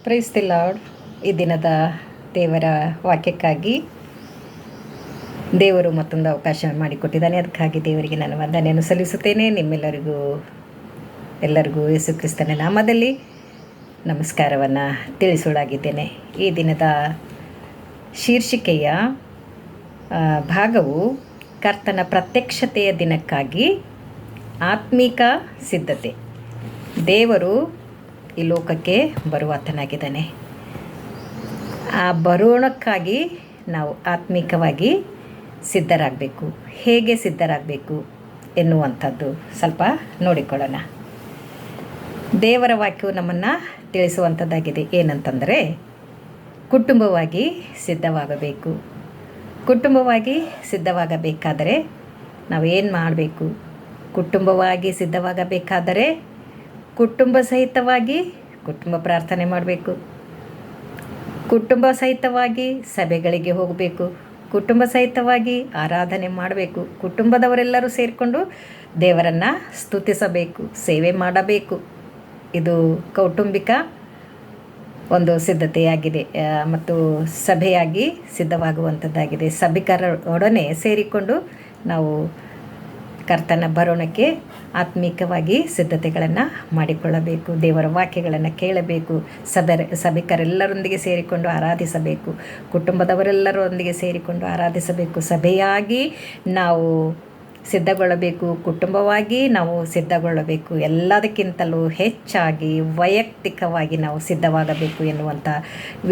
Price the lord. ಈ ದಿನದ ದೇವರ ವಾಕ್ಯಕ್ಕಾಗಿ ದೇವರು ಮತ್ತೊಂದು ಅವಕಾಶ ಮಾಡಿಕೊಟ್ಟಿದ್ದಾನೆ. ಅದಕ್ಕಾಗಿ ದೇವರಿಗೆ ನಾನು ವಂದನೆಯನ್ನು ಸಲ್ಲಿಸುತ್ತೇನೆ. ಎಲ್ಲರಿಗೂ ಯೇಸು ಕ್ರಿಸ್ತನ ನಾಮದಲ್ಲಿ ನಮಸ್ಕಾರವನ್ನು ತಿಳಿಸೋಳಾಗಿದ್ದೇನೆ. ಈ ದಿನದ ಶೀರ್ಷಿಕೆಯ ಭಾಗವು ಕರ್ತನ ಪ್ರತ್ಯಕ್ಷತೆಯ ದಿನಕ್ಕಾಗಿ ಆತ್ಮಿಕ ಸಿದ್ಧತೆ. ದೇವರು ಈ ಲೋಕಕ್ಕೆ ಬರುವಾತನಾಗಿದ್ದಾನೆ. ಆ ಬರೋಣಕ್ಕಾಗಿ ನಾವು ಆತ್ಮಿಕವಾಗಿ ಸಿದ್ಧರಾಗಬೇಕು. ಹೇಗೆ ಸಿದ್ಧರಾಗಬೇಕು ಎನ್ನುವಂಥದ್ದು ಸ್ವಲ್ಪ ನೋಡಿಕೊಳ್ಳೋಣ. ದೇವರ ವಾಕ್ಯವು ನಮ್ಮನ್ನು ತಿಳಿಸುವಂಥದ್ದಾಗಿದೆ. ಏನಂತಂದರೆ, ಕುಟುಂಬವಾಗಿ ಸಿದ್ಧವಾಗಬೇಕು. ಕುಟುಂಬವಾಗಿ ಸಿದ್ಧವಾಗಬೇಕಾದರೆ ನಾವು ಏನು ಮಾಡಬೇಕು? ಕುಟುಂಬವಾಗಿ ಸಿದ್ಧವಾಗಬೇಕಾದರೆ ಕುಟುಂಬ ಸಹಿತವಾಗಿ ಕುಟುಂಬ ಪ್ರಾರ್ಥನೆ ಮಾಡಬೇಕು. ಕುಟುಂಬ ಸಹಿತವಾಗಿ ಸಭೆಗಳಿಗೆ ಹೋಗಬೇಕು. ಕುಟುಂಬ ಸಹಿತವಾಗಿ ಆರಾಧನೆ ಮಾಡಬೇಕು. ಕುಟುಂಬದವರೆಲ್ಲರೂ ಸೇರಿಕೊಂಡು ದೇವರನ್ನು ಸ್ತುತಿಸಬೇಕು, ಸೇವೆ ಮಾಡಬೇಕು. ಇದು ಕೌಟುಂಬಿಕ ಒಂದು ಸಿದ್ಧತೆಯಾಗಿದೆ ಮತ್ತು ಸಭೆಯಾಗಿ ಸಿದ್ಧವಾಗುವಂಥದ್ದಾಗಿದೆ. ಸಭಿಕರೊಡನೆ ಸೇರಿಕೊಂಡು ನಾವು ಕರ್ತನ ಬರೋಣಕ್ಕೆ ಆತ್ಮಿಕವಾಗಿ ಸಿದ್ಧತೆಗಳನ್ನು ಮಾಡಿಕೊಳ್ಳಬೇಕು. ದೇವರ ವಾಕ್ಯಗಳನ್ನು ಕೇಳಬೇಕು. ಸಭಿಕರೆಲ್ಲರೊಂದಿಗೆ ಸೇರಿಕೊಂಡು ಆರಾಧಿಸಬೇಕು. ಕುಟುಂಬದವರೆಲ್ಲರೊಂದಿಗೆ ಸೇರಿಕೊಂಡು ಆರಾಧಿಸಬೇಕು. ಸಭೆಯಾಗಿ ನಾವು ಸಿದ್ಧಗೊಳ್ಳಬೇಕು. ಕುಟುಂಬವಾಗಿ ನಾವು ಸಿದ್ಧಗೊಳ್ಳಬೇಕು. ಎಲ್ಲದಕ್ಕಿಂತಲೂ ಹೆಚ್ಚಾಗಿ ವೈಯಕ್ತಿಕವಾಗಿ ನಾವು ಸಿದ್ಧವಾಗಬೇಕು ಎನ್ನುವಂಥ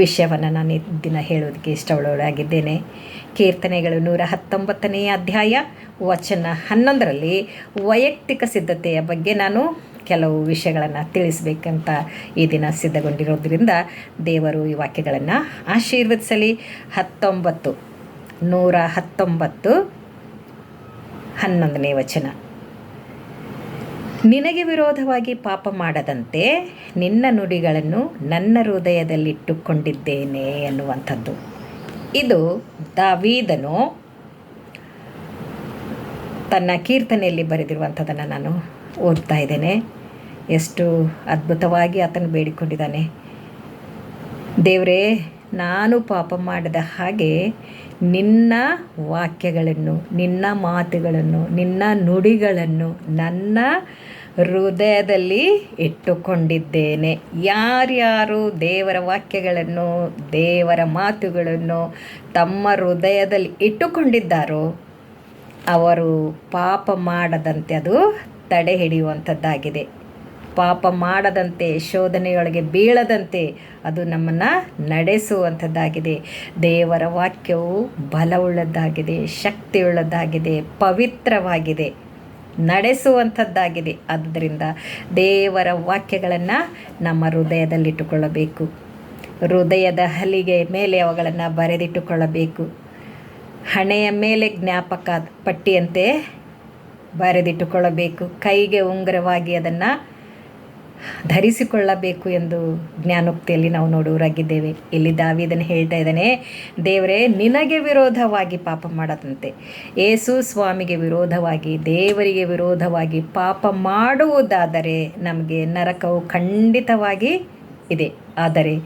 ವಿಷಯವನ್ನು ನಾನು ಈ ದಿನ ಹೇಳೋದಕ್ಕೆ ಇಷ್ಟಪಡೋಳಾಗಿದ್ದೇನೆ. ಕೀರ್ತನೆಗಳು 119 ಅಧ್ಯಾಯ ವಚನ 11ರಲ್ಲಿ ವೈಯಕ್ತಿಕ ಸಿದ್ಧತೆಯ ಬಗ್ಗೆ ನಾನು ಕೆಲವು ವಿಷಯಗಳನ್ನು ತಿಳಿಸಬೇಕಂತ ಈ ದಿನ ಸಿದ್ಧಗೊಂಡಿರೋದ್ರಿಂದ ದೇವರು ಈ ವಾಕ್ಯಗಳನ್ನು ಆಶೀರ್ವದಿಸಲಿ. 119 11ನೇ ವಚನ. ನಿನಗೆ ವಿರೋಧವಾಗಿ ಪಾಪ ಮಾಡದಂತೆ ನಿನ್ನ ನುಡಿಗಳನ್ನು ನನ್ನ ಹೃದಯದಲ್ಲಿಟ್ಟುಕೊಂಡಿದ್ದೇನೆ ಎನ್ನುವಂಥದ್ದು. ಇದು ದಾವೀದನು ತನ್ನ ಕೀರ್ತನೆಯಲ್ಲಿ ಬರೆದಿರುವಂಥದ್ದನ್ನು ನಾನು ಓದ್ತಾ ಇದ್ದೇನೆ. ಎಷ್ಟು ಅದ್ಭುತವಾಗಿ ಆತನು ಬೇಡಿಕೊಂಡಿದ್ದಾನೆ. ದೇವರೇ, ನಾನು ಪಾಪ ಮಾಡಿದ ಹಾಗೆ ನಿನ್ನ ವಾಕ್ಯಗಳನ್ನು, ನಿನ್ನ ಮಾತುಗಳನ್ನು, ನಿನ್ನ ನುಡಿಗಳನ್ನು ನನ್ನ ಹೃದಯದಲ್ಲಿ ಇಟ್ಟುಕೊಂಡಿದ್ದೇನೆ. ಯಾರ್ಯಾರು ದೇವರ ವಾಕ್ಯಗಳನ್ನು, ದೇವರ ಮಾತುಗಳನ್ನು ತಮ್ಮ ಹೃದಯದಲ್ಲಿ ಇಟ್ಟುಕೊಂಡಿದ್ದಾರೋ ಅವರು ಪಾಪ ಮಾಡದಂತೆ ಅದು ತಡೆ ಹಿಡಿಯುವಂಥದ್ದಾಗಿದೆ. ಪಾಪ ಮಾಡದಂತೆ, ಶೋಧನೆಯೊಳಗೆ ಬೀಳದಂತೆ ಅದು ನಮ್ಮನ್ನು ನಡೆಸುವಂಥದ್ದಾಗಿದೆ. ದೇವರ ವಾಕ್ಯವು ಬಲವುಳ್ಳದ್ದಾಗಿದೆ, ಶಕ್ತಿಯುಳ್ಳದ್ದಾಗಿದೆ, ಪವಿತ್ರವಾಗಿದೆ, ನಡೆಸುವಂಥದ್ದಾಗಿದೆ. ಆದ್ದರಿಂದ ದೇವರ ವಾಕ್ಯಗಳನ್ನು ನಮ್ಮ ಹೃದಯದಲ್ಲಿಟ್ಟುಕೊಳ್ಳಬೇಕು. ಹೃದಯದ ಹಲಿಗೆ ಮೇಲೆ ಅವುಗಳನ್ನು ಬರೆದಿಟ್ಟುಕೊಳ್ಳಬೇಕು. ಹಣೆಯ ಮೇಲೆ ಜ್ಞಾಪಕ ಪಟ್ಟಿಯಂತೆ ಬರೆದಿಟ್ಟುಕೊಳ್ಳಬೇಕು. ಕೈಗೆ ಉಂಗುರವಾಗಿ ಅದನ್ನು ಧರಿಸಿಕೊಳ್ಳಬೇಕು ಎಂದು ಜ್ಞಾನೋಕ್ತಿಯಲ್ಲಿ ನಾವು ನೋಡುವರಾಗಿದ್ದೇವೆ. ಇಲ್ಲಿ ದಾವೀದನು ಹೇಳ್ತಾ ಇದ್ದಾನೆ, ದೇವರೇ, ನಿನಗೆ ವಿರೋಧವಾಗಿ ಪಾಪ ಮಾಡದಂತೆ, ಯೇಸು ಸ್ವಾಮಿಗೆ ವಿರೋಧವಾಗಿ, ದೇವರಿಗೆ ವಿರೋಧವಾಗಿ ಪಾಪ ಮಾಡುವುದಾದರೆ ನಮಗೆ ನರಕವು ಖಂಡಿತವಾಗಿ ಇದೆ. ಆದರೆ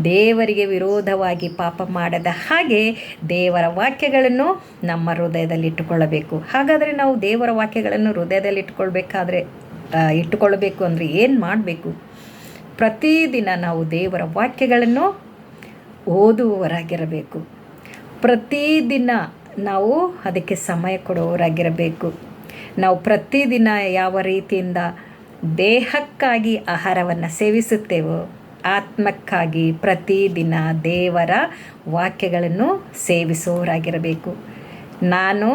ದೇವರಿಗೆ ವಿರೋಧವಾಗಿ ಪಾಪ ಮಾಡದ ಹಾಗೆ ದೇವರ ವಾಕ್ಯಗಳನ್ನು ನಮ್ಮ ಹೃದಯದಲ್ಲಿಟ್ಟುಕೊಳ್ಳಬೇಕು. ಹಾಗಾದರೆ ನಾವು ದೇವರ ವಾಕ್ಯಗಳನ್ನು ಹೃದಯದಲ್ಲಿ ಇಟ್ಟುಕೊಳ್ಳಬೇಕು ಅಂದರೆ ಏನು ಮಾಡಬೇಕು? ಪ್ರತಿದಿನ ನಾವು ದೇವರ ವಾಕ್ಯಗಳನ್ನು ಓದುವವರಾಗಿರಬೇಕು. ಪ್ರತಿದಿನ ನಾವು ಅದಕ್ಕೆ ಸಮಯ ಕೊಡುವವರಾಗಿರಬೇಕು. ನಾವು ಪ್ರತಿದಿನ ಯಾವ ರೀತಿಯಿಂದ ದೇಹಕ್ಕಾಗಿ ಆಹಾರವನ್ನು ಸೇವಿಸುತ್ತೇವೋ, ಆತ್ಮಕ್ಕಾಗಿ ಪ್ರತಿದಿನ ದೇವರ ವಾಕ್ಯಗಳನ್ನು ಸೇವಿಸುವವರಾಗಿರಬೇಕು. ನಾನು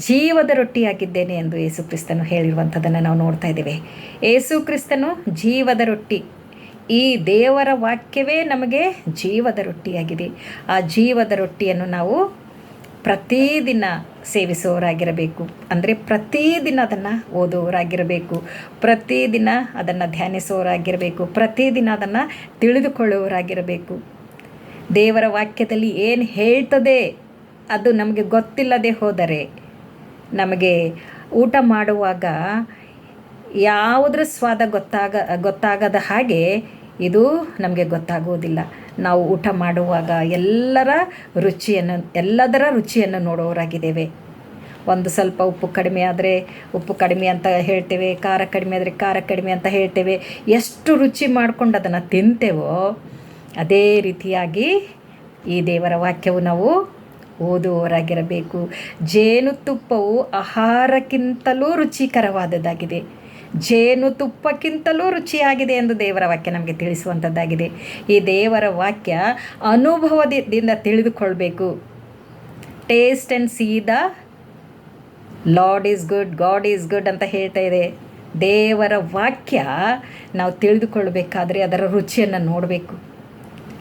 ಜೀವದ ರೊಟ್ಟಿಯಾಗಿದ್ದೇನೆ ಎಂದು ಯೇಸು ಕ್ರಿಸ್ತನು ಹೇಳಿರುವಂಥದ್ದನ್ನು ನಾವು ನೋಡ್ತಾ ಇದ್ದೇವೆ. ಯೇಸು ಕ್ರಿಸ್ತನು ಜೀವದ ರೊಟ್ಟಿ. ಈ ದೇವರ ವಾಕ್ಯವೇ ನಮಗೆ ಜೀವದ ರೊಟ್ಟಿಯಾಗಿದೆ. ಆ ಜೀವದ ರೊಟ್ಟಿಯನ್ನು ನಾವು ಪ್ರತಿದಿನ ಸೇವಿಸುವವರಾಗಿರಬೇಕು. ಅಂದರೆ ಪ್ರತಿದಿನ ಅದನ್ನು ಓದುವವರಾಗಿರಬೇಕು. ಪ್ರತಿದಿನ ಅದನ್ನು ಧ್ಯಾನಿಸುವವರಾಗಿರಬೇಕು. ಪ್ರತಿದಿನ ಅದನ್ನು ತಿಳಿದುಕೊಳ್ಳುವವರಾಗಿರಬೇಕು. ದೇವರ ವಾಕ್ಯದಲ್ಲಿ ಏನು ಹೇಳ್ತದೆ ಅದು ನಮಗೆ ಗೊತ್ತಿಲ್ಲದೆ ಹೋದರೆ, ನಮಗೆ ಊಟ ಮಾಡುವಾಗ ಯಾವುದ್ರ ಸ್ವಾದ ಗೊತ್ತಾಗದ ಹಾಗೆ ಇದು ನಮಗೆ ಗೊತ್ತಾಗುವುದಿಲ್ಲ. ನಾವು ಊಟ ಮಾಡುವಾಗ ಎಲ್ಲದರ ರುಚಿಯನ್ನು ನೋಡುವವರಾಗಿದ್ದೇವೆ. ಒಂದು ಸ್ವಲ್ಪ ಉಪ್ಪು ಕಡಿಮೆ ಆದರೆ ಉಪ್ಪು ಕಡಿಮೆ ಅಂತ ಹೇಳ್ತೇವೆ, ಖಾರ ಕಡಿಮೆ ಆದರೆ ಖಾರ ಕಡಿಮೆ ಅಂತ ಹೇಳ್ತೇವೆ. ಎಷ್ಟು ರುಚಿ ಮಾಡ್ಕೊಂಡು ಅದನ್ನು ತಿಂತೇವೋ ಅದೇ ರೀತಿಯಾಗಿ ಈ ದೇವರ ವಾಕ್ಯವು ನಾವು ಓದುವವರಾಗಿರಬೇಕು. ಜೇನುತುಪ್ಪವು ಆಹಾರಕ್ಕಿಂತಲೂ ರುಚಿಕರವಾದದ್ದಾಗಿದೆ, ಜೇನುತುಪ್ಪಕ್ಕಿಂತಲೂ ರುಚಿಯಾಗಿದೆ ಎಂದು ದೇವರ ವಾಕ್ಯ ನಮಗೆ ತಿಳಿಸುವಂಥದ್ದಾಗಿದೆ. ಈ ದೇವರ ವಾಕ್ಯ ಅನುಭವದಿಂದ ತಿಳಿದುಕೊಳ್ಬೇಕು. Taste and see the lord is good, god is good ಅಂತ ಹೇಳ್ತಾ ಇದೆ. ದೇವರ ವಾಕ್ಯ ನಾವು ತಿಳಿದುಕೊಳ್ಬೇಕಾದ್ರೆ ಅದರ ರುಚಿಯನ್ನು ನೋಡಬೇಕು.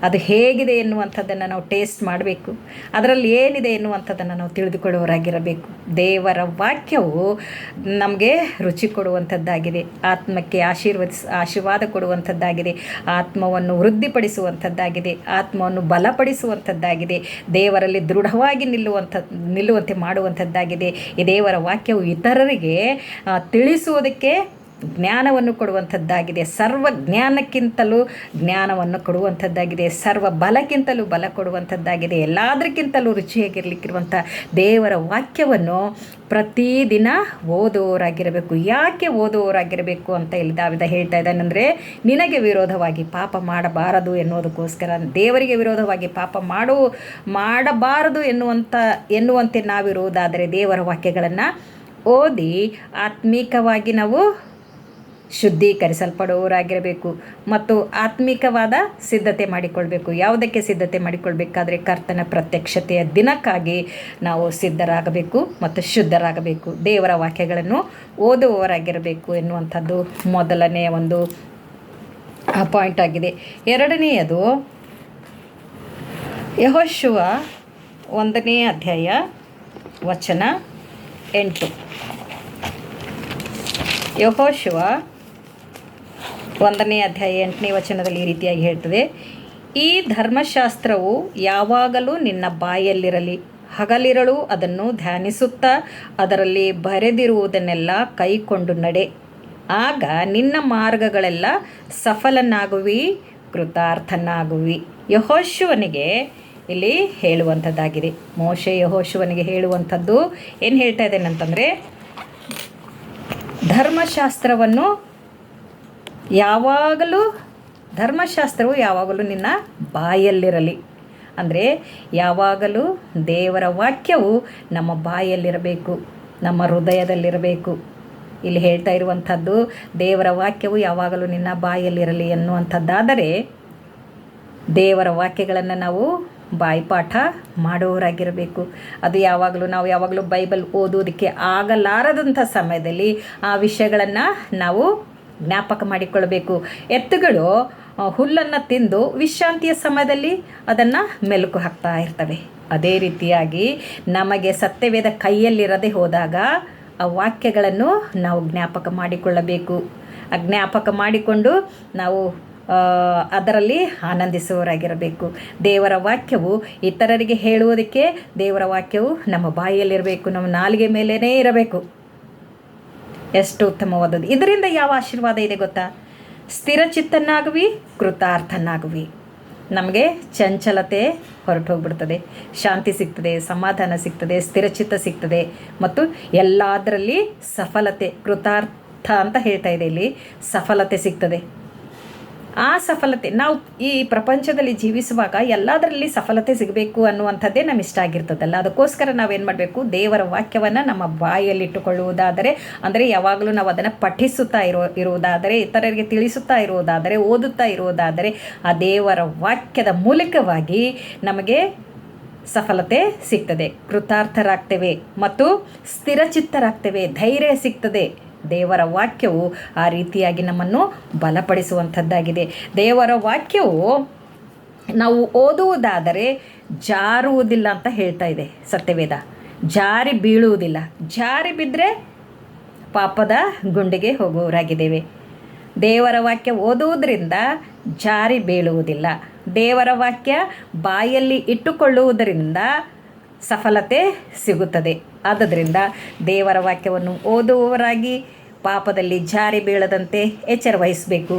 ಅದು ಹೇಗಿದೆ ಎನ್ನುವಂಥದ್ದನ್ನು ನಾವು ಟೇಸ್ಟ್ ಮಾಡಬೇಕು. ಅದರಲ್ಲಿ ಏನಿದೆ ಎನ್ನುವಂಥದ್ದನ್ನು ನಾವು ತಿಳಿದುಕೊಳ್ಳುವವರಾಗಿರಬೇಕು. ದೇವರ ವಾಕ್ಯವು ನಮಗೆ ರುಚಿ ಕೊಡುವಂಥದ್ದಾಗಿದೆ, ಆತ್ಮಕ್ಕೆ ಆಶೀರ್ವಾದ ಕೊಡುವಂಥದ್ದಾಗಿದೆ, ಆತ್ಮವನ್ನು ವೃದ್ಧಿಪಡಿಸುವಂಥದ್ದಾಗಿದೆ, ಆತ್ಮವನ್ನು ಬಲಪಡಿಸುವಂಥದ್ದಾಗಿದೆ, ದೇವರಲ್ಲಿ ದೃಢವಾಗಿ ನಿಲ್ಲುವಂತೆ ಮಾಡುವಂಥದ್ದಾಗಿದೆ. ಈ ದೇವರ ವಾಕ್ಯವು ಇತರರಿಗೆ ತಿಳಿಸುವುದಕ್ಕೆ ಜ್ಞಾನವನ್ನು ಕೊಡುವಂಥದ್ದಾಗಿದೆ, ಸರ್ವ ಜ್ಞಾನಕ್ಕಿಂತಲೂ ಜ್ಞಾನವನ್ನು ಕೊಡುವಂಥದ್ದಾಗಿದೆ, ಸರ್ವ ಬಲಕ್ಕಿಂತಲೂ ಬಲ ಕೊಡುವಂಥದ್ದಾಗಿದೆ, ಎಲ್ಲದಕ್ಕಿಂತಲೂ ರುಚಿಯಾಗಿರಲಿಕ್ಕಿರುವಂಥ ದೇವರ ವಾಕ್ಯವನ್ನು ಪ್ರತಿದಿನ ಓದುವವರಾಗಿರಬೇಕು. ಯಾಕೆ ಓದುವವರಾಗಿರಬೇಕು ಅಂತ ಇಲ್ಲಿ ದಾವೀದ ಹೇಳ್ತಾ ಇದ್ದಾನೆಂದರೆ, ನಿನಗೆ ವಿರೋಧವಾಗಿ ಪಾಪ ಮಾಡಬಾರದು ಎನ್ನುವುದಕ್ಕೋಸ್ಕರ. ದೇವರಿಗೆ ವಿರೋಧವಾಗಿ ಪಾಪ ಮಾಡಬಾರದು ಎನ್ನುವಂತೆ ನಾವಿರುವುದಾದರೆ ದೇವರ ವಾಕ್ಯಗಳನ್ನು ಓದಿ ಆತ್ಮೀಕವಾಗಿ ನಾವು ಶುದ್ಧೀಕರಿಸಲ್ಪಡುವವರಾಗಿರಬೇಕು ಮತ್ತು ಆತ್ಮಿಕವಾದ ಸಿದ್ಧತೆ ಮಾಡಿಕೊಳ್ಬೇಕು. ಯಾವುದಕ್ಕೆ ಸಿದ್ಧತೆ ಮಾಡಿಕೊಳ್ಬೇಕಾದ್ರೆ ಕರ್ತನ ಪ್ರತ್ಯಕ್ಷತೆಯ ದಿನಕ್ಕಾಗಿ ನಾವು ಸಿದ್ಧರಾಗಬೇಕು ಮತ್ತು ಶುದ್ಧರಾಗಬೇಕು. ದೇವರ ವಾಕ್ಯಗಳನ್ನು ಓದುವವರಾಗಿರಬೇಕು ಎನ್ನುವಂಥದ್ದು ಮೊದಲನೆಯ ಒಂದು ಪಾಯಿಂಟ್ ಆಗಿದೆ. ಎರಡನೆಯದು ಯೆಹೋಶುವ 1ನೇ ಅಧ್ಯಾಯ ವಚನ 8. ಯೆಹೋಶುವ 1ನೇ ಅಧ್ಯಾಯ 8ನೇ ವಚನದಲ್ಲಿ ಈ ರೀತಿಯಾಗಿ ಹೇಳ್ತದೆ, ಈ ಧರ್ಮಶಾಸ್ತ್ರವು ಯಾವಾಗಲೂ ನಿನ್ನ ಬಾಯಲ್ಲಿರಲಿ, ಹಗಲಿರಳು ಅದನ್ನು ಧ್ಯಾನಿಸುತ್ತಾ ಅದರಲ್ಲಿ ಬರೆದಿರುವುದನ್ನೆಲ್ಲ ಕೈಕೊಂಡು ನಡೆ, ಆಗ ನಿನ್ನ ಮಾರ್ಗಗಳೆಲ್ಲ ಸಫಲನಾಗುವಿ, ಕೃತಾರ್ಥನಾಗುವಿ. ಯೆಹೋಶುವನಿಗೆ ಇಲ್ಲಿ ಹೇಳುವಂಥದ್ದಾಗಿದೆ. ಮೋಶೆ ಯೆಹೋಶುವನಿಗೆ ಹೇಳುವಂಥದ್ದು ಏನು ಹೇಳ್ತಾ ಇದ್ದೇನೆ ಅಂತಂದರೆ, ಧರ್ಮಶಾಸ್ತ್ರವು ಯಾವಾಗಲೂ ನಿನ್ನ ಬಾಯಲ್ಲಿರಲಿ. ಅಂದರೆ ಯಾವಾಗಲೂ ದೇವರ ವಾಕ್ಯವು ನಮ್ಮ ಬಾಯಲ್ಲಿರಬೇಕು, ನಮ್ಮ ಹೃದಯದಲ್ಲಿರಬೇಕು. ಇಲ್ಲಿ ಹೇಳ್ತಾ ಇರುವಂಥದ್ದು ದೇವರ ವಾಕ್ಯವು ಯಾವಾಗಲೂ ನಿನ್ನ ಬಾಯಲ್ಲಿರಲಿ ಎನ್ನುವಂಥದ್ದಾದರೆ ದೇವರ ವಾಕ್ಯಗಳನ್ನು ನಾವು ಬಾಯಿಪಾಠ ಮಾಡುವವರಾಗಿರಬೇಕು. ಅದು ನಾವು ಯಾವಾಗಲೂ ಬೈಬಲ್ ಓದೋದಕ್ಕೆ ಆಗಲಾರದಂಥ ಸಮಯದಲ್ಲಿ ಆ ವಿಷಯಗಳನ್ನು ನಾವು ಜ್ಞಾಪಕ ಮಾಡಿಕೊಳ್ಳಬೇಕು. ಎತ್ತುಗಳು ಹುಲ್ಲನ್ನು ತಿಂದು ವಿಶ್ರಾಂತಿಯ ಸಮಯದಲ್ಲಿ ಅದನ್ನು ಮೆಲುಕು ಹಾಕ್ತಾ ಇರ್ತವೆ. ಅದೇ ರೀತಿಯಾಗಿ ನಮಗೆ ಸತ್ಯವೇದ ಕೈಯಲ್ಲಿರದೆ ಹೋದಾಗ ಆ ವಾಕ್ಯಗಳನ್ನು ನಾವು ಜ್ಞಾಪಕ ಮಾಡಿಕೊಳ್ಳಬೇಕು. ಆ ಜ್ಞಾಪಕ ಮಾಡಿಕೊಂಡು ನಾವು ಅದರಲ್ಲಿ ಆನಂದಿಸುವವರಾಗಿರಬೇಕು. ದೇವರ ವಾಕ್ಯವು ಇತರರಿಗೆ ಹೇಳುವುದಕ್ಕೆ ದೇವರ ವಾಕ್ಯವು ನಮ್ಮ ಬಾಯಿಯಲ್ಲಿರಬೇಕು, ನಮ್ಮ ನಾಲಿಗೆ ಮೇಲೇ ಇರಬೇಕು. ಎಷ್ಟು ಉತ್ತಮವಾದದ್ದು! ಇದರಿಂದ ಯಾವ ಆಶೀರ್ವಾದ ಇದೆ ಗೊತ್ತಾ? ಸ್ಥಿರಚಿತ್ತನಾಗುವಿ, ಕೃತಾರ್ಥನಾಗುವಿ. ನಮಗೆ ಚಂಚಲತೆ ಹೊರಟು ಹೋಗ್ಬಿಡ್ತದೆ, ಶಾಂತಿ ಸಿಗ್ತದೆ, ಸಮಾಧಾನ ಸಿಗ್ತದೆ, ಸ್ಥಿರಚಿತ್ತ ಸಿಗ್ತದೆ ಮತ್ತು ಎಲ್ಲದರಲ್ಲಿ ಸಫಲತೆ, ಕೃತಾರ್ಥ ಅಂತ ಹೇಳ್ತಾ ಇದೆ ಇಲ್ಲಿ, ಸಫಲತೆ ಸಿಗ್ತದೆ. ಆ ಸಫಲತೆ ನಾವು ಈ ಪ್ರಪಂಚದಲ್ಲಿ ಜೀವಿಸುವಾಗ ಎಲ್ಲದರಲ್ಲಿ ಸಫಲತೆ ಸಿಗಬೇಕು ಅನ್ನುವಂಥದ್ದೇ ನಮ್ಗೆ ಇಷ್ಟ ಆಗಿರ್ತದಲ್ಲ. ಅದಕ್ಕೋಸ್ಕರ ನಾವೇನು ಮಾಡಬೇಕು? ದೇವರ ವಾಕ್ಯವನ್ನು ನಮ್ಮ ಬಾಯಲ್ಲಿಟ್ಟುಕೊಳ್ಳುವುದಾದರೆ, ಅಂದರೆ ಯಾವಾಗಲೂ ನಾವು ಅದನ್ನು ಪಠಿಸುತ್ತಾ ಇರುವುದಾದರೆ, ಇತರರಿಗೆ ತಿಳಿಸುತ್ತಾ ಇರುವುದಾದರೆ, ಓದುತ್ತಾ ಇರುವುದಾದರೆ, ಆ ದೇವರ ವಾಕ್ಯದ ಮೂಲಕವಾಗಿ ನಮಗೆ ಸಫಲತೆ ಸಿಗ್ತದೆ, ಕೃತಾರ್ಥರಾಗ್ತೇವೆ ಮತ್ತು ಸ್ಥಿರಚಿತ್ತರಾಗ್ತೇವೆ, ಧೈರ್ಯ ಸಿಗ್ತದೆ. ದೇವರ ವಾಕ್ಯವು ಆ ರೀತಿಯಾಗಿ ನಮ್ಮನ್ನು ಬಲಪಡಿಸುವಂಥದ್ದಾಗಿದೆ. ದೇವರ ವಾಕ್ಯವು ನಾವು ಓದುವುದಾದರೆ ಜಾರುವುದಿಲ್ಲ ಅಂತ ಹೇಳ್ತಾ ಇದೆ ಸತ್ಯವೇದ. ಜಾರಿ ಬೀಳುವುದಿಲ್ಲ. ಜಾರಿ ಬಿದ್ದರೆ ಪಾಪದ ಗುಂಡಿಗೆ ಹೋಗುವವರಾಗಿದ್ದೇವೆ. ದೇವರ ವಾಕ್ಯ ಓದುವುದರಿಂದ ಜಾರಿ ಬೀಳುವುದಿಲ್ಲ. ದೇವರ ವಾಕ್ಯ ಬಾಯಲ್ಲಿ ಇಟ್ಟುಕೊಳ್ಳುವುದರಿಂದ ಸಫಲತೆ ಸಿಗುತ್ತದೆ. ಆದ್ದರಿಂದ ದೇವರ ವಾಕ್ಯವನ್ನು ಪಾಪದಲ್ಲಿ ಜಾರಿ ಬೀಳದಂತೆ ಎಚ್ಚರ ವಹಿಸಬೇಕು.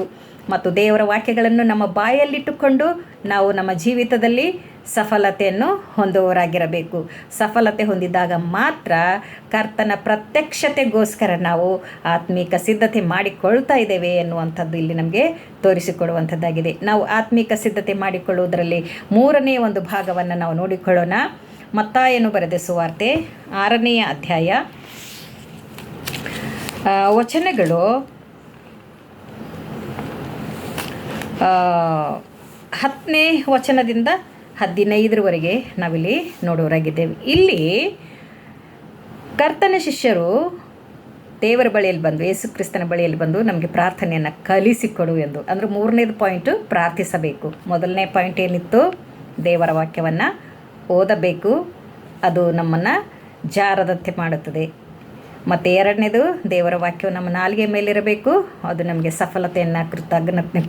ಮತ್ತು ದೇವರ ವಾಕ್ಯಗಳನ್ನು ನಮ್ಮ ಬಾಯಲ್ಲಿಟ್ಟುಕೊಂಡು ನಾವು ನಮ್ಮ ಜೀವಿತದಲ್ಲಿ ಸಫಲತೆಯನ್ನು ಹೊಂದುವವರಾಗಿರಬೇಕು. ಸಫಲತೆ ಹೊಂದಿದಾಗ ಮಾತ್ರ ಕರ್ತನ ಪ್ರತ್ಯಕ್ಷತೆಗೋಸ್ಕರ ನಾವು ಆತ್ಮೀಕ ಸಿದ್ಧತೆ ಮಾಡಿಕೊಳ್ತಾ ಇದ್ದೇವೆ ಎನ್ನುವಂಥದ್ದು ಇಲ್ಲಿ ನಮಗೆ ತೋರಿಸಿಕೊಡುವಂಥದ್ದಾಗಿದೆ. ನಾವು ಆತ್ಮೀಕ ಸಿದ್ಧತೆ ಮಾಡಿಕೊಳ್ಳುವುದರಲ್ಲಿ ಮೂರನೇ ಒಂದು ಭಾಗವನ್ನು ನಾವು ನೋಡಿಕೊಳ್ಳೋಣ. ಮತ್ತಾಯನು ಬರೆದ ಸುವಾರ್ತೆ 6ನೇ ಅಧ್ಯಾಯ ವಚನಗಳು 10ನೇ ವಚನದಿಂದ 15ರವರೆಗೆ ನಾವಿಲ್ಲಿ ನೋಡೋರಾಗಿದ್ದೇವೆ. ಇಲ್ಲಿ ಕರ್ತನ ಶಿಷ್ಯರು ದೇವರ ಬಳಿಯಲ್ಲಿ ಬಂದು, ಯೇಸು ಕ್ರಿಸ್ತನ ಬಳಿಯಲ್ಲಿ ಬಂದು ನಮಗೆ ಪ್ರಾರ್ಥನೆಯನ್ನು ಕಲಿಸಿಕೊಡು ಎಂದು. ಅಂದರೆ 3ನೇದು ಪಾಯಿಂಟು ಪ್ರಾರ್ಥಿಸಬೇಕು. ಮೊದಲನೇ ಪಾಯಿಂಟ್ ಏನಿತ್ತು? ದೇವರ ವಾಕ್ಯವನ್ನು ಓದಬೇಕು, ಅದು ನಮ್ಮನ್ನು ಜಾರದಂತೆ ಮಾಡುತ್ತದೆ. ಮತ್ತು 2ನೇದು, ದೇವರ ವಾಕ್ಯವು ನಮ್ಮ ನಾಲಿಗೆ ಮೇಲಿರಬೇಕು, ಅದು ನಮಗೆ ಸಫಲತೆಯನ್ನು,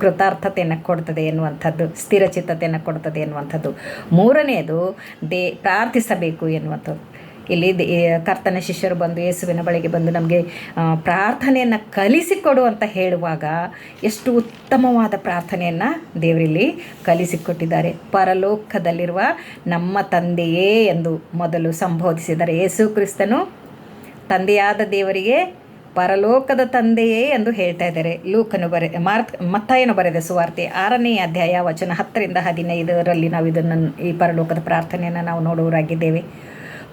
ಕೃತಾರ್ಥತೆಯನ್ನು ಕೊಡ್ತದೆ ಎನ್ನುವಂಥದ್ದು, ಸ್ಥಿರಚಿತ್ತತೆಯನ್ನು ಕೊಡ್ತದೆ ಎನ್ನುವಂಥದ್ದು. 3ನೇದು ಪ್ರಾರ್ಥಿಸಬೇಕು ಎನ್ನುವಂಥದ್ದು. ಇಲ್ಲಿ ಕರ್ತನ ಶಿಷ್ಯರು ಬಂದು ಯೇಸುವಿನ ಬಳಿಗೆ ಬಂದು ನಮಗೆ ಪ್ರಾರ್ಥನೆಯನ್ನು ಕಲಿಸಿಕೊಡು ಅಂತ ಹೇಳುವಾಗ ಎಷ್ಟು ಉತ್ತಮವಾದ ಪ್ರಾರ್ಥನೆಯನ್ನು ದೇವರಲ್ಲಿ ಕಲಿಸಿಕೊಟ್ಟಿದ್ದಾರೆ. ಪರಲೋಕದಲ್ಲಿರುವ ನಮ್ಮ ತಂದೆಯೇ ಎಂದು ಮೊದಲು ಸಂಬೋಧಿಸಿದ್ದಾರೆ. ಯೇಸು ಕ್ರಿಸ್ತನು ತಂದೆಯಾದ ದೇವರಿಗೆ ಪರಲೋಕದ ತಂದೆಯೇ ಎಂದು ಹೇಳ್ತಾ ಇದ್ದಾರೆ. ಮತ್ತಾಯನು ಬರೆದ ಸುವಾರ್ತೆ 6ನೇ ಅಧ್ಯಾಯ ವಚನ 10ರಿಂದ 15ರಲ್ಲಿ ನಾವು ಈ ಪರಲೋಕದ ಪ್ರಾರ್ಥನೆಯನ್ನು ನಾವು ನೋಡುವರಾಗಿದ್ದೇವೆ.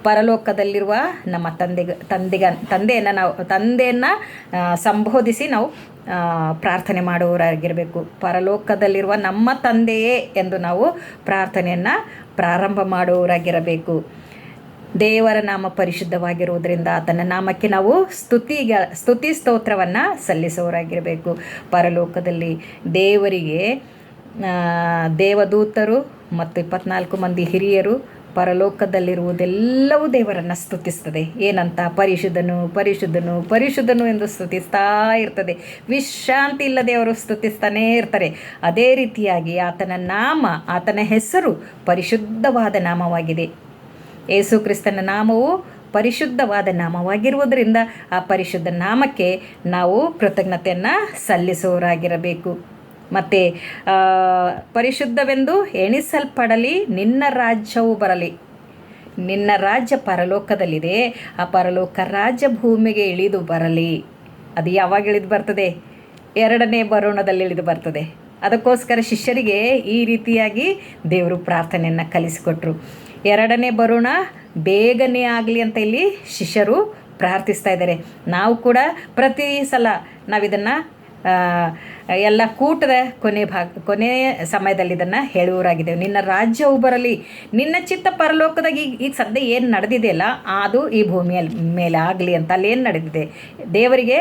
ಪರಲೋಕದಲ್ಲಿರುವ ನಮ್ಮ ತಂದೆಯನ್ನು ಸಂಬೋಧಿಸಿ ನಾವು ಪ್ರಾರ್ಥನೆ ಮಾಡುವವರಾಗಿರಬೇಕು. ಪರಲೋಕದಲ್ಲಿರುವ ನಮ್ಮ ತಂದೆಯೇ ಎಂದು ನಾವು ಪ್ರಾರ್ಥನೆಯನ್ನು ಪ್ರಾರಂಭ ಮಾಡುವವರಾಗಿರಬೇಕು. ದೇವರ ನಾಮ ಪರಿಶುದ್ಧವಾಗಿರುವುದರಿಂದ ಆತನ ನಾಮಕ್ಕೆ ನಾವು ಸ್ತುತಿ ಸ್ತೋತ್ರವನ್ನು ಸಲ್ಲಿಸುವವರಾಗಿರಬೇಕು. ಪರಲೋಕದಲ್ಲಿ ದೇವರಿಗೆ ದೇವದೂತರು ಮತ್ತು 24 ಮಂದಿ ಹಿರಿಯರು ಪರಲೋಕದಲ್ಲಿರುವುದೆಲ್ಲವೂ ದೇವರನ್ನು ಸ್ತುತಿಸ್ತದೆ. ಏನಂತ? ಪರಿಶುದ್ಧನು ಪರಿಶುದ್ಧನು ಪರಿಶುದ್ಧನು ಎಂದು ಸ್ತುತಿಸ್ತಾ ಇರ್ತದೆ. ವಿಶ್ರಾಂತಿ ಇಲ್ಲದೆ ಅವರು ಸ್ತುತಿಸ್ತಾನೇ ಇರ್ತಾರೆ. ಅದೇ ರೀತಿಯಾಗಿ ಆತನ ನಾಮ, ಆತನ ಹೆಸರು ಪರಿಶುದ್ಧವಾದ ನಾಮವಾಗಿದೆ. ಯೇಸು ಕ್ರಿಸ್ತನ ನಾಮವು ಪರಿಶುದ್ಧವಾದ ನಾಮವಾಗಿರುವುದರಿಂದ ಆ ಪರಿಶುದ್ಧ ನಾಮಕ್ಕೆ ನಾವು ಕೃತಜ್ಞತೆಯನ್ನು ಸಲ್ಲಿಸುವವರಾಗಿರಬೇಕು. ಮತ್ತು ಪರಿಶುದ್ಧವೆಂದು ಎಣಿಸಲ್ಪಡಲಿ, ನಿನ್ನ ರಾಜ್ಯವು ಬರಲಿ. ನಿನ್ನ ರಾಜ್ಯ ಪರಲೋಕದಲ್ಲಿದೆ, ಆ ಪರಲೋಕ ರಾಜ್ಯ ಭೂಮಿಗೆ ಇಳಿದು ಬರಲಿ. ಅದು ಯಾವಾಗ ಇಳಿದು ಬರ್ತದೆ? 2ನೇ ಬರೋಣದಲ್ಲಿ ಇಳಿದು ಬರ್ತದೆ. ಅದಕ್ಕೋಸ್ಕರ ಶಿಷ್ಯರಿಗೆ ಈ ರೀತಿಯಾಗಿ ದೇವರು ಪ್ರಾರ್ಥನೆಯನ್ನು ಕಲಿಸಿಕೊಟ್ರು. 2ನೇ ಬರೋಣ ಬೇಗನೆ ಆಗಲಿ ಅಂತ ಇಲ್ಲಿ ಶಿಷ್ಯರು ಪ್ರಾರ್ಥಿಸ್ತಾ ಇದ್ದಾರೆ. ನಾವು ಕೂಡ ಪ್ರತಿ ಸಲ ನಾವಿದನ್ನು ಎಲ್ಲ ಕೂಟದ ಕೊನೆಯ ಸಮಯದಲ್ಲಿ ಇದನ್ನು ಹೇಳುವವರಾಗಿದ್ದೇವೆ. ನಿನ್ನ ರಾಜ್ಯವು ಬರಲಿ, ನಿನ್ನ ಚಿತ್ತ ಪರಲೋಕದಾಗ ಈಗ ಸದ್ಯ ಏನು ನಡೆದಿದೆಯಲ್ಲ ಅದು ಈ ಭೂಮಿಯ ಮೇಲೆ ಆಗಲಿ ಅಂತ. ಅಲ್ಲಿ ಏನು ನಡೆದಿದೆ? ದೇವರಿಗೆ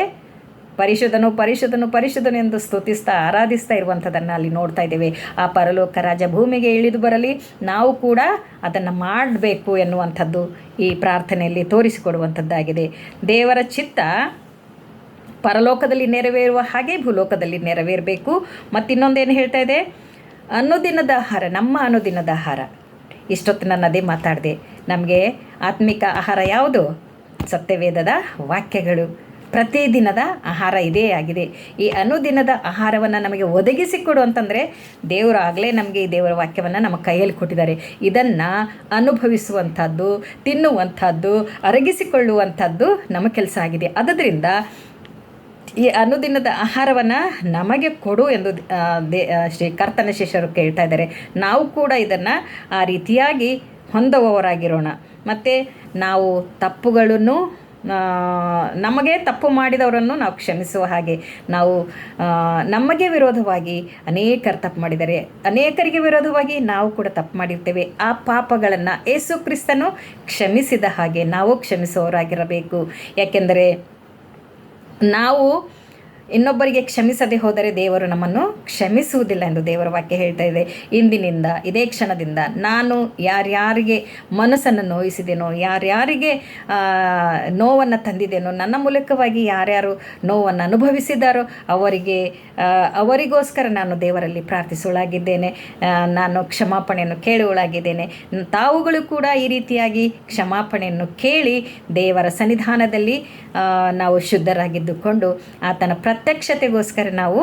ಪರಿಶುದ್ಧನು ಪರಿಶುದ್ಧನು ಪರಿಶುದ್ಧನು ಎಂದು ಸ್ತುತಿಸ್ತಾ ಆರಾಧಿಸ್ತಾ ಇರುವಂಥದ್ದನ್ನು ಅಲ್ಲಿ ನೋಡ್ತಾ ಇದ್ದೇವೆ. ಆ ಪರಲೋಕ ರಾಜ್ಯ ಭೂಮಿಗೆ ಇಳಿದು ಬರಲಿ, ನಾವು ಕೂಡ ಅದನ್ನು ಮಾಡಬೇಕು ಎನ್ನುವಂಥದ್ದು ಈ ಪ್ರಾರ್ಥನೆಯಲ್ಲಿ ತೋರಿಸಿಕೊಡುವಂಥದ್ದಾಗಿದೆ. ದೇವರ ಚಿತ್ತ ಪರಲೋಕದಲ್ಲಿ ನೆರವೇರುವ ಹಾಗೆ ಭೂಲೋಕದಲ್ಲಿ ನೆರವೇರಬೇಕು. ಮತ್ತು ಇನ್ನೊಂದೇನು ಹೇಳ್ತಾ ಇದೆ? ಅನುದಿನದ ಆಹಾರ, ನಮ್ಮ ಅನುದಿನದ ಆಹಾರ. ಇಷ್ಟೊತ್ತು ನಾನು ಅದೇ ಮಾತಾಡಿದೆ. ನಮಗೆ ಆತ್ಮಿಕ ಆಹಾರ ಯಾವುದು? ಸತ್ಯವೇದದ ವಾಕ್ಯಗಳು. ಪ್ರತಿದಿನದ ಆಹಾರ ಇದೇ ಆಗಿದೆ. ಈ ಅನುದಿನದ ಆಹಾರವನ್ನು ನಮಗೆ ಒದಗಿಸಿಕೊಡು ಅಂತಂದರೆ ದೇವರು ಆಗಲೇ ನಮಗೆ ಈ ದೇವರ ವಾಕ್ಯವನ್ನು ನಮ್ಮ ಕೈಯಲ್ಲಿ ಕೊಟ್ಟಿದ್ದಾರೆ. ಇದನ್ನು ಅನುಭವಿಸುವಂಥದ್ದು, ತಿನ್ನುವಂಥದ್ದು, ಅರಗಿಸಿಕೊಳ್ಳುವಂಥದ್ದು ನಮ್ಮ ಕೆಲಸ ಆಗಿದೆ. ಆದ್ದರಿಂದ ಈ ಅನುದಿನದ ಆಹಾರವನ್ನು ನಮಗೆ ಕೊಡು ಎಂದು ಶ್ರೀ ಕರ್ತನ ಶಿಷ್ಯರು ಕೇಳ್ತಾ ಇದ್ದಾರೆ. ನಾವು ಕೂಡ ಇದನ್ನು ಆ ರೀತಿಯಾಗಿ ಹೊಂದುವವರಾಗಿರೋಣ. ಮತ್ತು ನಾವು ತಪ್ಪುಗಳನ್ನು, ನಮಗೆ ತಪ್ಪು ಮಾಡಿದವರನ್ನು ನಾವು ಕ್ಷಮಿಸುವ ಹಾಗೆ, ನಾವು ನಮಗೆ ವಿರೋಧವಾಗಿ ಅನೇಕರು ತಪ್ಪು ಮಾಡಿದ್ದಾರೆ, ಅನೇಕರಿಗೆ ವಿರೋಧವಾಗಿ ನಾವು ಕೂಡ ತಪ್ಪು ಮಾಡಿರ್ತೇವೆ. ಆ ಪಾಪಗಳನ್ನು ಯೇಸು ಕ್ರಿಸ್ತನು ಕ್ಷಮಿಸಿದ ಹಾಗೆ ನಾವು ಕ್ಷಮಿಸುವವರಾಗಿರಬೇಕು. ಯಾಕೆಂದರೆ ನಾವು ಇನ್ನೊಬ್ಬರಿಗೆ ಕ್ಷಮಿಸದೆ ಹೋದರೆ ದೇವರು ನಮ್ಮನ್ನು ಕ್ಷಮಿಸುವುದಿಲ್ಲ ಎಂದು ದೇವರ ವಾಕ್ಯ ಹೇಳ್ತಾ ಇದೆ. ಇಂದಿನಿಂದ ಇದೇ ಕ್ಷಣದಿಂದ ನಾನು ಯಾರ್ಯಾರಿಗೆ ಮನಸ್ಸನ್ನು ನೋಯಿಸಿದೆನೋ, ಯಾರ್ಯಾರಿಗೆ ನೋವನ್ನು ತಂದಿದ್ದೇನೋ, ನನ್ನ ಮೂಲಕವಾಗಿ ಯಾರ್ಯಾರು ನೋವನ್ನು ಅನುಭವಿಸಿದಾರೋ ಅವರಿಗೋಸ್ಕರ ನಾನು ದೇವರಲ್ಲಿ ಪ್ರಾರ್ಥಿಸುವಳಾಗಿದ್ದೇನೆ. ನಾನು ಕ್ಷಮಾಪಣೆಯನ್ನು ಕೇಳುವಳಾಗಿದ್ದೇನೆ. ತಾವುಗಳು ಕೂಡ ಈ ರೀತಿಯಾಗಿ ಕ್ಷಮಾಪಣೆಯನ್ನು ಕೇಳಿ ದೇವರ ಸನ್ನಿಧಾನದಲ್ಲಿ ನಾವು ಶುದ್ಧರಾಗಿದ್ದುಕೊಂಡು ಆತನ ಪ್ರತ್ಯಕ್ಷತೆಗೋಸ್ಕರ ನಾವು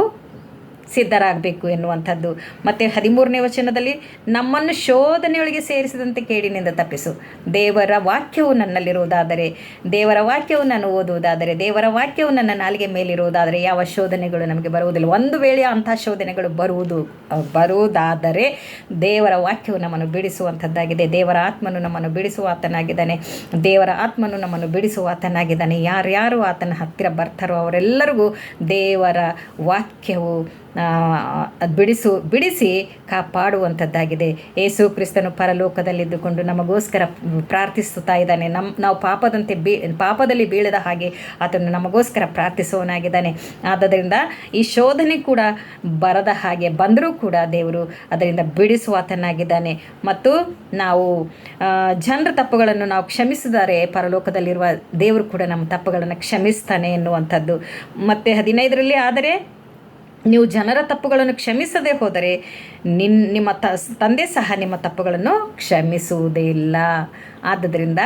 ಸಿದ್ಧರಾಗಬೇಕು ಎನ್ನುವಂಥದ್ದು. ಮತ್ತು 13ನೇ ವಚನದಲ್ಲಿ, ನಮ್ಮನ್ನು ಶೋಧನೆಯೊಳಗೆ ಸೇರಿಸಿದಂತೆ ಕೇಡಿನಿಂದ ತಪ್ಪಿಸು. ದೇವರ ವಾಕ್ಯವು ನನ್ನಲ್ಲಿರುವುದಾದರೆ, ದೇವರ ವಾಕ್ಯವು ನಾನು ಓದುವುದಾದರೆ, ದೇವರ ವಾಕ್ಯವು ನನ್ನ ನಾಲಿಗೆ ಮೇಲಿರುವುದಾದರೆ ಯಾವ ಶೋಧನೆಗಳು ನಮಗೆ ಬರುವುದಿಲ್ಲ. ಒಂದು ವೇಳೆ ಅಂಥ ಶೋಧನೆಗಳು ಬರುವುದಾದರೆ ದೇವರ ವಾಕ್ಯವು ನಮ್ಮನ್ನು ಬಿಡಿಸುವಂಥದ್ದಾಗಿದೆ. ದೇವರ ಆತ್ಮನು ನಮ್ಮನ್ನು ಬಿಡಿಸುವ ಆತನಾಗಿದ್ದಾನೆ. ದೇವರ ಆತ್ಮನು ನಮ್ಮನ್ನು ಬಿಡಿಸುವ ಆತನಾಗಿದ್ದಾನೆ. ಯಾರ್ಯಾರು ಆತನ ಹತ್ತಿರ ಬರ್ತಾರೋ ಅವರೆಲ್ಲರಿಗೂ ದೇವರ ವಾಕ್ಯವು ಬಿಡಿಸಿ ಕಾಪಾಡುವಂಥದ್ದಾಗಿದೆ. ಯೇಸು ಕ್ರಿಸ್ತನು ಪರಲೋಕದಲ್ಲಿದ್ದುಕೊಂಡು ನಮಗೋಸ್ಕರ ಪ್ರಾರ್ಥಿಸುತ್ತಾ ಇದ್ದಾನೆ. ನಾವು ಪಾಪದಲ್ಲಿ ಬೀಳದ ಹಾಗೆ ಆತನು ನಮಗೋಸ್ಕರ ಪ್ರಾರ್ಥಿಸುವವನಾಗಿದ್ದಾನೆ. ಆದ್ದರಿಂದ ಈ ಶೋಧನೆ ಕೂಡ ಬರದ ಹಾಗೆ ಬಂದರೂ ಕೂಡ ದೇವರು ಅದರಿಂದ ಬಿಡಿಸುವ ಆತನಾಗಿದ್ದಾನೆ. ಮತ್ತು ನಾವು ಜನರ ತಪ್ಪುಗಳನ್ನು ನಾವು ಕ್ಷಮಿಸಿದರೆ ಪರಲೋಕದಲ್ಲಿರುವ ದೇವರು ಕೂಡ ನಮ್ಮ ತಪ್ಪುಗಳನ್ನು ಕ್ಷಮಿಸ್ತಾನೆ ಎನ್ನುವಂಥದ್ದು. ಮತ್ತು 15ರಲ್ಲಿ, ಆದರೆ ನೀವು ಜನರ ತಪ್ಪುಗಳನ್ನು ಕ್ಷಮಿಸದೆ ಹೋದರೆ ನಿಮ್ಮ ತಂದೆ ಸಹ ನಿಮ್ಮ ತಪ್ಪುಗಳನ್ನು ಕ್ಷಮಿಸುವುದೇ ಇಲ್ಲ. ಆದ್ದರಿಂದ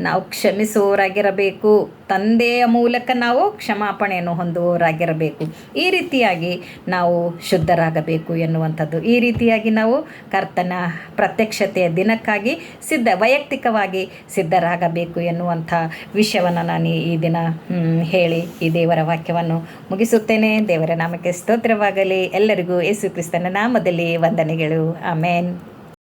ನಾವು ಕ್ಷಮಿಸುವವರಾಗಿರಬೇಕು. ತಂದೆಯ ಮೂಲಕ ನಾವು ಕ್ಷಮಾಪಣೆಯನ್ನು ಹೊಂದುವವರಾಗಿರಬೇಕು. ಈ ರೀತಿಯಾಗಿ ನಾವು ಶುದ್ಧರಾಗಬೇಕು ಎನ್ನುವಂಥದ್ದು. ಈ ರೀತಿಯಾಗಿ ನಾವು ಕರ್ತನ ಪ್ರತ್ಯಕ್ಷತೆಯ ದಿನಕ್ಕಾಗಿ ವೈಯಕ್ತಿಕವಾಗಿ ಸಿದ್ಧರಾಗಬೇಕು ಎನ್ನುವಂಥ ವಿಷಯವನ್ನು ನಾನು ಈ ದಿನ ಹೇಳಿ ಈ ದೇವರ ವಾಕ್ಯವನ್ನು ಮುಗಿಸುತ್ತೇನೆ. ದೇವರ ನಾಮಕ್ಕೆ ಸ್ತೋತ್ರವಾಗಲಿ. ಎಲ್ಲರಿಗೂ ಯೇಸು ಕ್ರಿಸ್ತನ ನಾಮದಲ್ಲಿ ವಂದನೆಗಳು. ಆಮೇನ್.